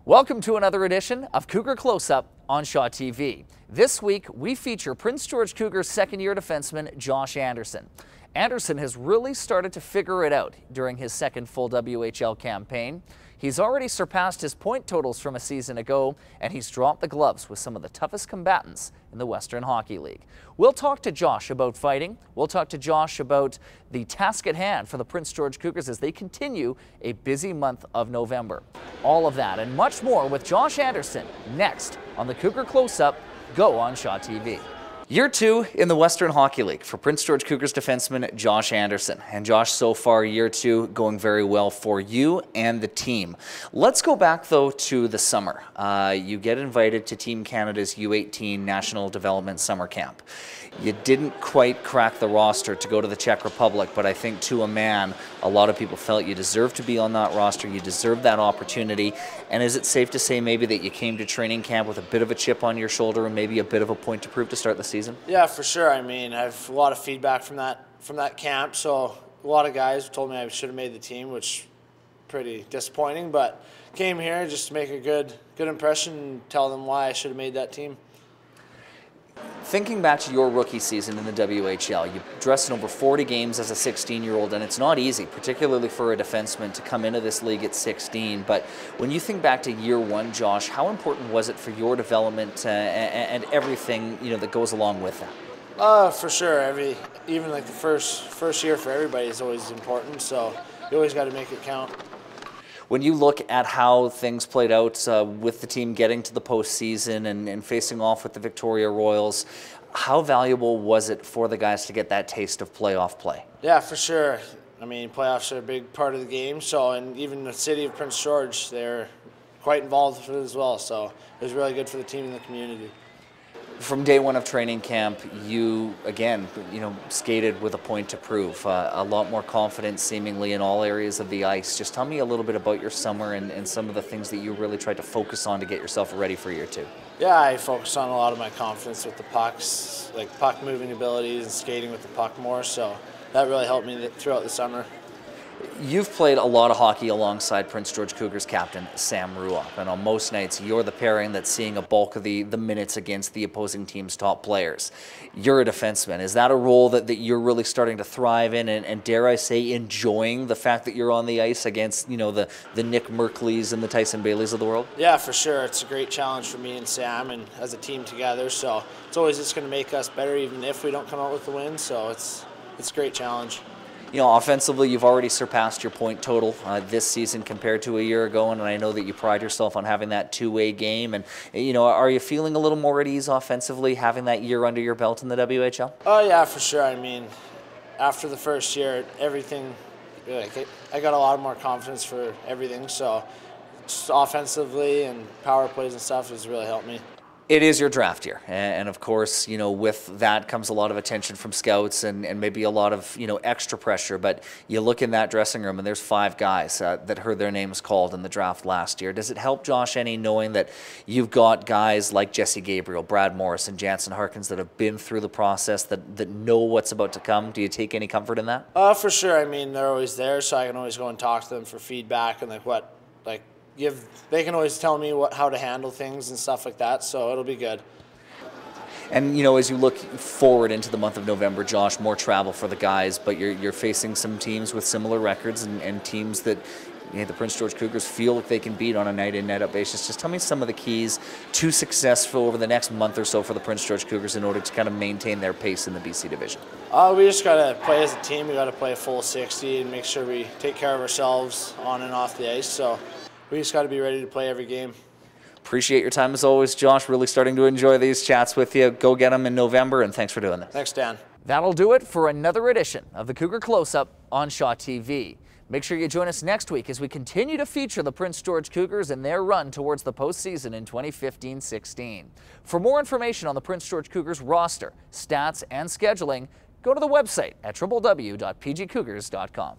Welcome to another edition of Cougar Close-Up on Shaw TV. This week, we feature Prince George Cougars second-year defenseman Josh Anderson. Anderson has really started to figure it out during his second full WHL campaign. He's already surpassed his point totals from a season ago, and he's dropped the gloves with some of the toughest combatants in the Western Hockey League. We'll talk to Josh about fighting. We'll talk to Josh about the task at hand for the Prince George Cougars as they continue a busy month of November. All of that and much more with Josh Anderson next on the Cougar Close-Up. Go on Shaw TV. Year 2 in the Western Hockey League for Prince George Cougars defenseman Josh Anderson. And Josh, so far year 2 going very well for you and the team. Let's go back though to the summer. You get invited to Team Canada's U18 National Development Summer Camp. You didn't quite crack the roster to go to the Czech Republic, but I think to a man, a lot of people felt you deserved to be on that roster. You deserved that opportunity. And is it safe to say maybe that you came to training camp with a bit of a chip on your shoulder and maybe a bit of a point to prove to start the season? Yeah, for sure. I mean, I have a lot of feedback from that camp. So a lot of guys told me I should have made the team, which pretty disappointing. But came here just to make a good impression and tell them why I should have made that team. Thinking back to your rookie season in the WHL, you dressed in over 40 games as a 16-year-old, and it's not easy, particularly for a defenseman, to come into this league at 16. But when you think back to year 1, Josh, how important was it for your development and everything that goes along with that? For sure. Even like the first year for everybody is always important. So you always got to make it count. When you look at how things played out with the team getting to the postseason and facing off with the Victoria Royals, how valuable was it for the guys to get that taste of playoff play? Yeah, for sure. I mean, playoffs are a big part of the game. So, and even the city of Prince George, they're quite involved with it as well. So it was really good for the team and the community. From day 1 of training camp, you, again, skated with a point to prove. A lot more confidence seemingly in all areas of the ice. Just tell me a little bit about your summer and some of the things that you really tried to focus on to get yourself ready for year 2. Yeah, I focused on a lot of my confidence with the pucks, like puck moving abilities and skating with the puck more. So that really helped me throughout the summer. You've played a lot of hockey alongside Prince George Cougars captain Sam Ruoff, and on most nights you're the pairing that's seeing a bulk of the minutes against the opposing team's top players. You're a defenseman. Is that a role that you're really starting to thrive in and dare I say enjoying the fact that you're on the ice against the Nick Merkleys and the Tyson Baileys of the world? Yeah, for sure. It's a great challenge for me and Sam and as a team together, so it's always just going to make us better even if we don't come out with the win, so it's a great challenge. Offensively, you've already surpassed your point total this season compared to a year ago, and I know that you pride yourself on having that two-way game. And, are you feeling a little more at ease offensively, having that year under your belt in the WHL? Oh, yeah, for sure. I mean, after the first year, everything, I got a lot more confidence for everything. So just offensively and power plays and stuff has really helped me. It is your draft year, and of course, with that comes a lot of attention from scouts and maybe a lot of, extra pressure. But you look in that dressing room and there's 5 guys that heard their names called in the draft last year. Does it help, Josh, any knowing that you've got guys like Jesse Gabriel, Brad Morris, and Jansen Harkins that have been through the process, that know what's about to come? Do you take any comfort in that? For sure. I mean, they're always there, so I can always go and talk to them for feedback and they can always tell me how to handle things and stuff like that, so it'll be good. And as you look forward into the month of November, Josh, more travel for the guys, but you're facing some teams with similar records and teams that the Prince George Cougars feel like they can beat on a night-in, night-out basis. Just tell me some of the keys to success over the next month or so for the Prince George Cougars in order to kind of maintain their pace in the BC division. We just got to play as a team. We got to play a full 60 and make sure we take care of ourselves on and off the ice. So we just got to be ready to play every game. Appreciate your time as always, Josh. Really starting to enjoy these chats with you. Go get them in November, and thanks for doing this. Thanks, Dan. That'll do it for another edition of the Cougar Close-Up on Shaw TV. Make sure you join us next week as we continue to feature the Prince George Cougars and their run towards the postseason in 2015-16. For more information on the Prince George Cougars roster, stats, and scheduling, go to the website at www.pgcougars.com.